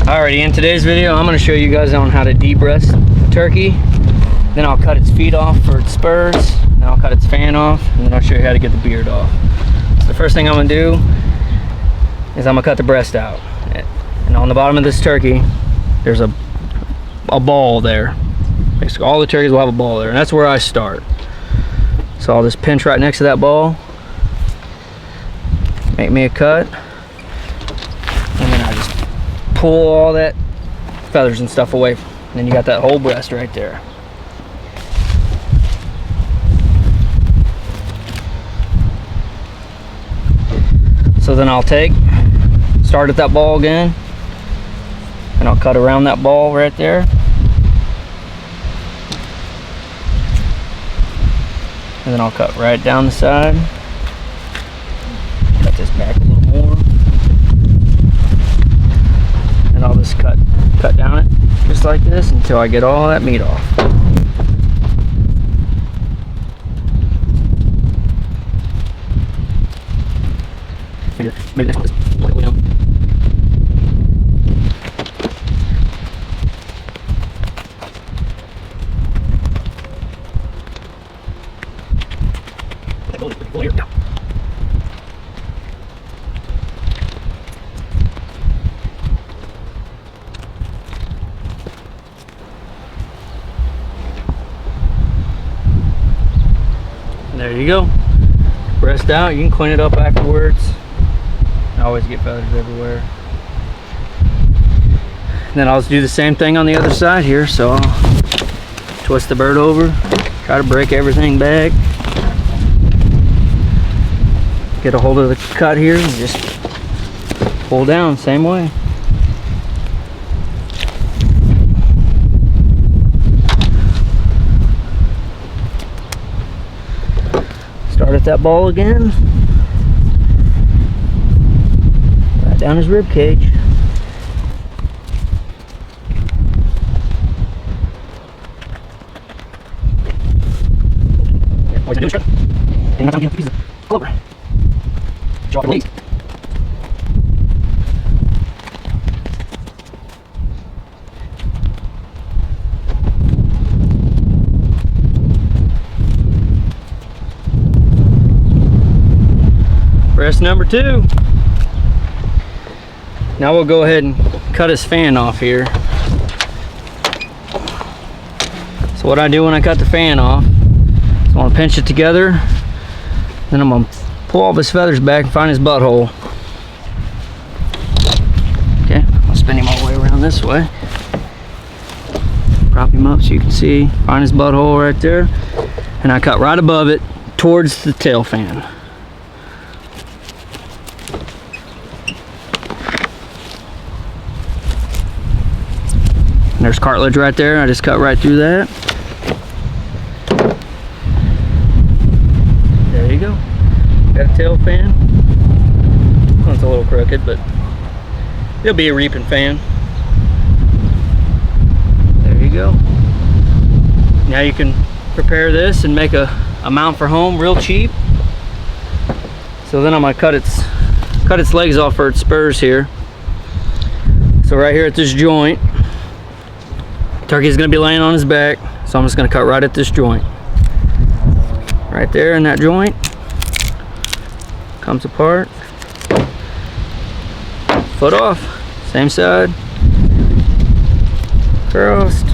Alrighty, in today's video, I'm going to show you guys on how to de-breast a turkey. Then I'll cut its feet off for its spurs. Then I'll cut its fan off, and then I'll show you how to get the beard off. So the first thing I'm going to do is I'm going to cut the breast out. And on the bottom of this turkey, there's a ball there. Basically, all the turkeys will have a ball there, and that's where I start. So I'll just pinch right next to that ball, make me a cut, and then I just pull all that feathers and stuff away, and then you got that whole breast right there. So then I'll start at that ball again, and I'll cut around that ball right there. And then I'll cut right down the side. Cut this back a little more. And I'll just cut down it just like this until I get all that meat off. Maybe this way down. There you go. Breast out. You can clean it up afterwards. I always get feathers everywhere. And then I'll just do the same thing on the other side here. So I'll twist the bird over, try to break everything back, get a hold of the cut here and just pull down same way. Start at that ball again, right down his rib cage. Breast number 2. Now we'll go ahead and cut his fan off here. So what I do when I cut the fan off is I'm going to pinch it together, then I'm going to pull all his feathers back and find his butthole. Okay, I'll spin him all the way around this way. Prop him up so you can see, find his butthole right there, and I cut right above it towards the tail fan. And there's cartilage right there. I just cut right through that. There you go. Got a tail fan. Well, it's a little crooked, but it'll be a reaping fan. There you go. Now you can prepare this and make a mount for home real cheap. So then I'm gonna cut its legs off for its spurs here. So right here at this joint, turkey's gonna be laying on his back, so I'm just gonna cut right at this joint. Right there in that joint. Comes apart. Foot off. Same side. Crossed.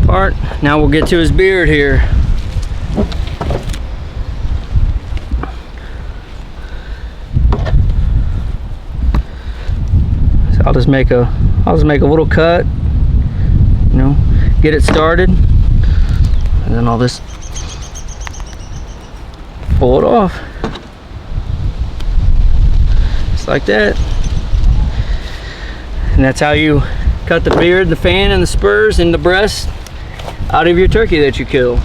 Apart. Now we'll get to his beard here. I'll just make a little cut, you know, get it started, and then I'll just pull it off, just like that. And that's how you cut the beard, the fan, and the spurs and the breast out of your turkey that you kill.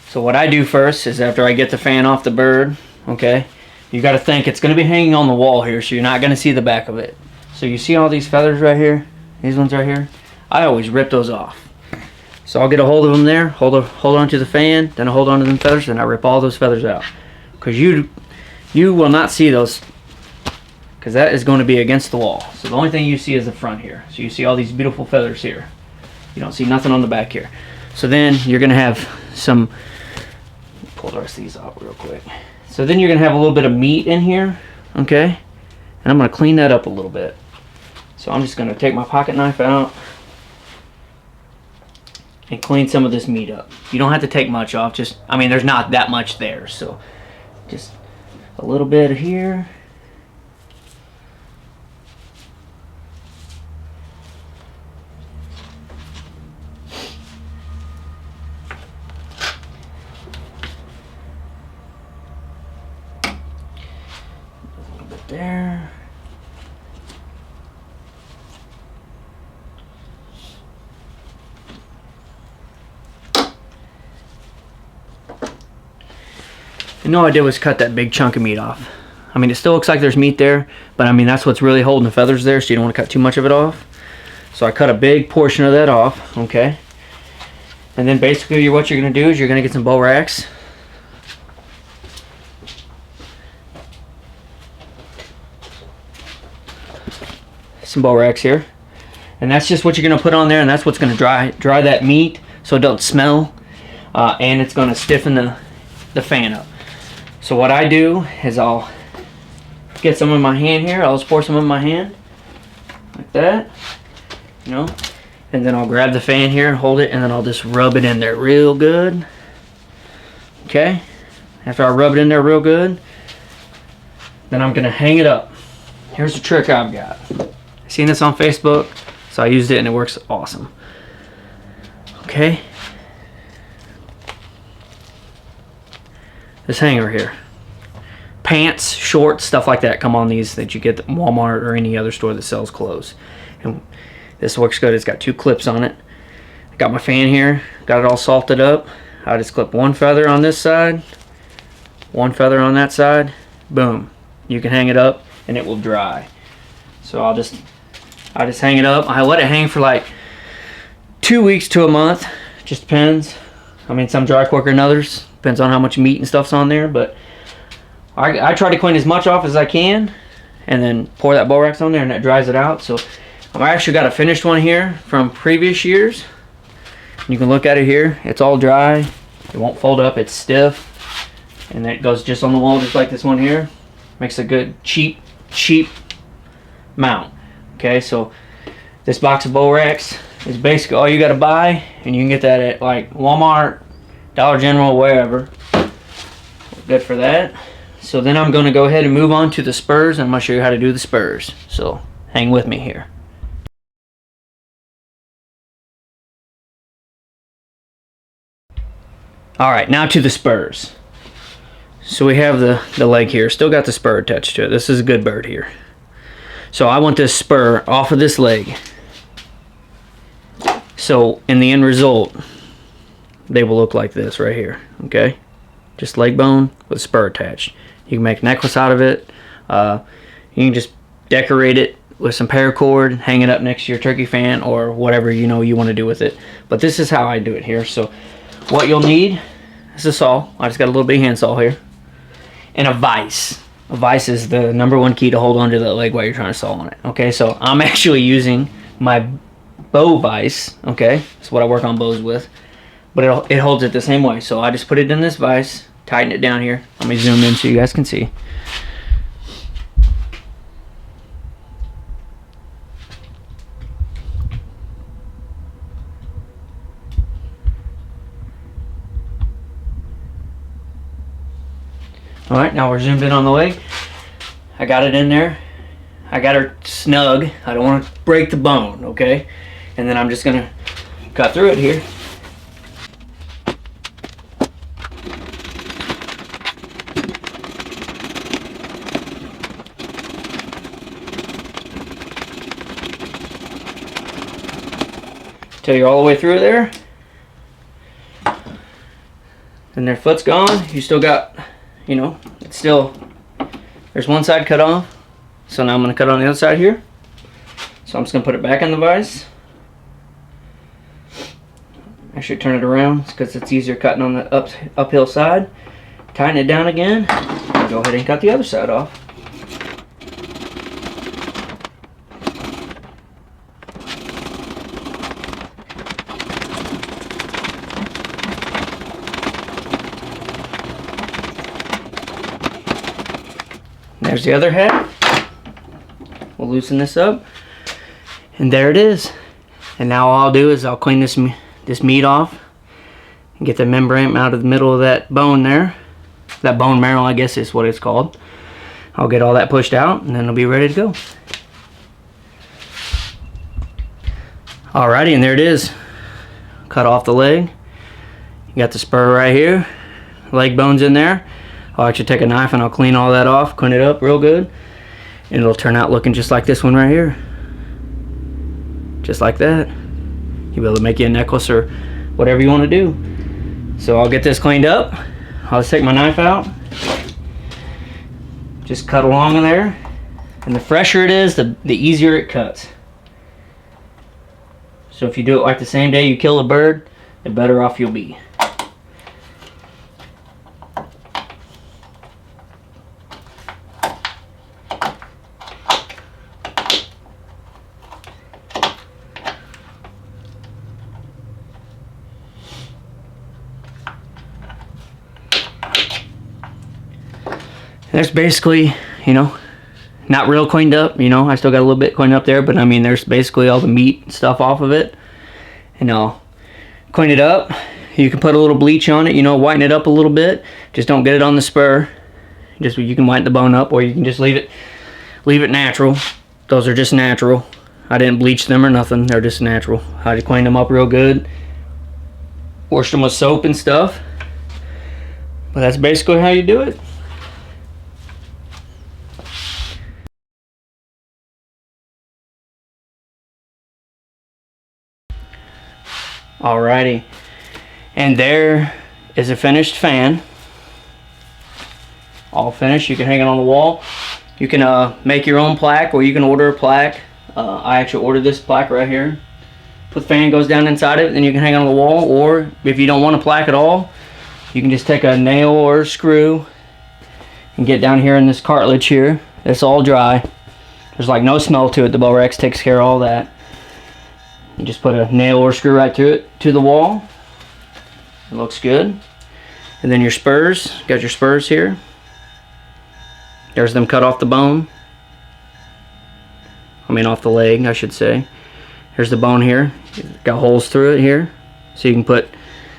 So what I do first is, after I get the fan off the bird, okay, you got to think it's going to be hanging on the wall here, so you're not going to see the back of it. So you see all these feathers right here, these ones right here, I always rip those off. So I'll get a hold of them there, hold on to the fan, then I hold on to them feathers, and I rip all those feathers out. Because you will not see those, because that is going to be against the wall. So the only thing you see is the front here. So you see all these beautiful feathers here. You don't see nothing on the back here. So then you're going to have some, pull the rest of these out real quick. So then you're going to have a little bit of meat in here, okay? And I'm going to clean that up a little bit. So I'm just going to take my pocket knife out and clean some of this meat up. You don't have to take much off, just, I mean, there's not that much there, so just a little bit of here. A little bit there. And all I did was cut that big chunk of meat off. I mean, it still looks like there's meat there, but I mean, that's what's really holding the feathers there, so you don't want to cut too much of it off. So I cut a big portion of that off, okay? And then basically what you're going to do is you're going to get some bow racks. Some bow racks here. And that's just what you're going to put on there, and that's what's going to dry that meat so it don't smell. And it's going to stiffen the fan up. So what I do is I'll get some in my hand here. I'll just pour some in my hand like that, you know, and then I'll grab the fan here and hold it, and then I'll just rub it in there real good. Okay, after I rub it in there real good, then I'm gonna hang it up. Here's the trick I've got. I seen this on Facebook, so I used it and it works awesome. Okay, this hanger here, pants, shorts, stuff like that come on these that you get at Walmart or any other store that sells clothes. And this works good. It's got 2 clips on it. I got my fan here, got it all salted up. I just clip 1 feather on this side, 1 feather on that side, boom. You can hang it up and it will dry. So I just hang it up. I let it hang for like 2 weeks to a month, just depends. I mean, some dry quicker than others. Depends on how much meat and stuff's on there, but I try to clean as much off as I can and then pour that borax on there, and that dries it out. So I actually got a finished one here from previous years. You can look at it here. It's all dry. It won't fold up. It's stiff. And that goes just on the wall just like this one here. Makes a good cheap mount. Okay, so this box of borax is basically all you got to buy, and you can get that at like Walmart, Dollar General, wherever. Good for that. So then I'm going to go ahead and move on to the spurs, and I'm going to show you how to do the spurs. So hang with me here. Alright, now to the spurs. So we have the leg here. Still got the spur attached to it. This is a good bird here. So I want this spur off of this leg. So in the end result, they will look like this right here. Okay? Just leg bone with spur attached. You can make a necklace out of it. You can just decorate it with some paracord, hang it up next to your turkey fan, or whatever you know you want to do with it. But this is how I do it here. So what you'll need is a saw. I just got a little bitty hand saw here. And a vise. A vise is the #1 key to hold onto the leg while you're trying to saw on it. Okay, so I'm actually using my bow vise. Okay, that's what I work on bows with. But it holds it the same way. So I just put it in this vise, tighten it down here. Let me zoom in so you guys can see. Alright, now we're zoomed in on the leg. I got it in there. I got her snug. I don't want to break the bone, okay? And then I'm just going to cut through it here. Till you're all the way through there. Then their foot's gone. You still got, you know, it's still, there's one side cut off. So now I'm going to cut on the other side here. So I'm just going to put it back in the vise. Actually turn it around because it's easier cutting on the uphill side. Tighten it down again. And go ahead and cut the other side off. There's the other head. We'll loosen this up, and there it is. And now all I'll do is I'll clean this meat off and get the membrane out of the middle of that bone there. That bone marrow, I guess is what it's called. I'll get all that pushed out, and then it'll be ready to go. Alrighty, and there it is. Cut off the leg. You got the spur right here. Leg bone's in there. I'll actually take a knife and I'll clean all that off, clean it up real good, and it'll turn out looking just like this one right here. Just like that. You'll be able to make you a necklace or whatever you want to do. So I'll get this cleaned up. I'll just take my knife out. Just cut along in there. And the fresher it is, the easier it cuts. So if you do it like the same day you kill a bird, the better off you'll be. There's basically, you know, not real cleaned up, you know, I still got a little bit cleaned up there, but I mean, there's basically all the meat stuff off of it. And I'll clean it up. You can put a little bleach on it, you know, whiten it up a little bit. Just don't get it on the spur. Just, you can whiten the bone up, or you can just leave it natural. Those are just natural. I didn't bleach them or nothing, they're just natural. I just cleaned them up real good. Washed them with soap and stuff. But that's basically how you do it. Alrighty, and there is a finished fan. All finished. You can hang it on the wall. You can make your own plaque, or you can order a plaque. I actually ordered this plaque right here. Put the fan goes down inside it, and you can hang it on the wall. Or if you don't want a plaque at all, you can just take a nail or a screw and get down here in this cartilage here. It's all dry. There's like no smell to it. The Borex takes care of all that. You just put a nail or screw right through it to the wall. It looks good. And then your spurs, got your spurs here. There's them cut off the bone. I mean off the leg, I should say. Here's the bone here. Got holes through it here. So you can put,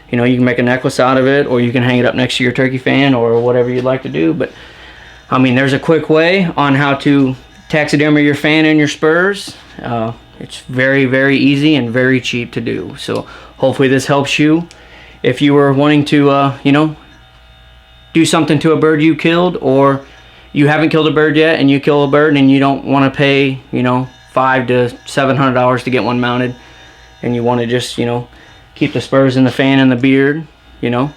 you know, you can make a necklace out of it, or you can hang it up next to your turkey fan, or whatever you'd like to do. But I mean, there's a quick way on how to taxidermy your fan and your spurs. It's very, very easy and very cheap to do. So hopefully this helps you if you were wanting to, you know, do something to a bird you killed, or you haven't killed a bird yet and you kill a bird and you don't want to pay, you know, $500 to $700 to get one mounted, and you want to just, you know, keep the spurs in the fan and the beard, you know,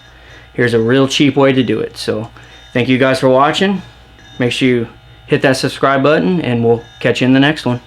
here's a real cheap way to do it. So thank you guys for watching. Make sure you hit that subscribe button, and we'll catch you in the next one.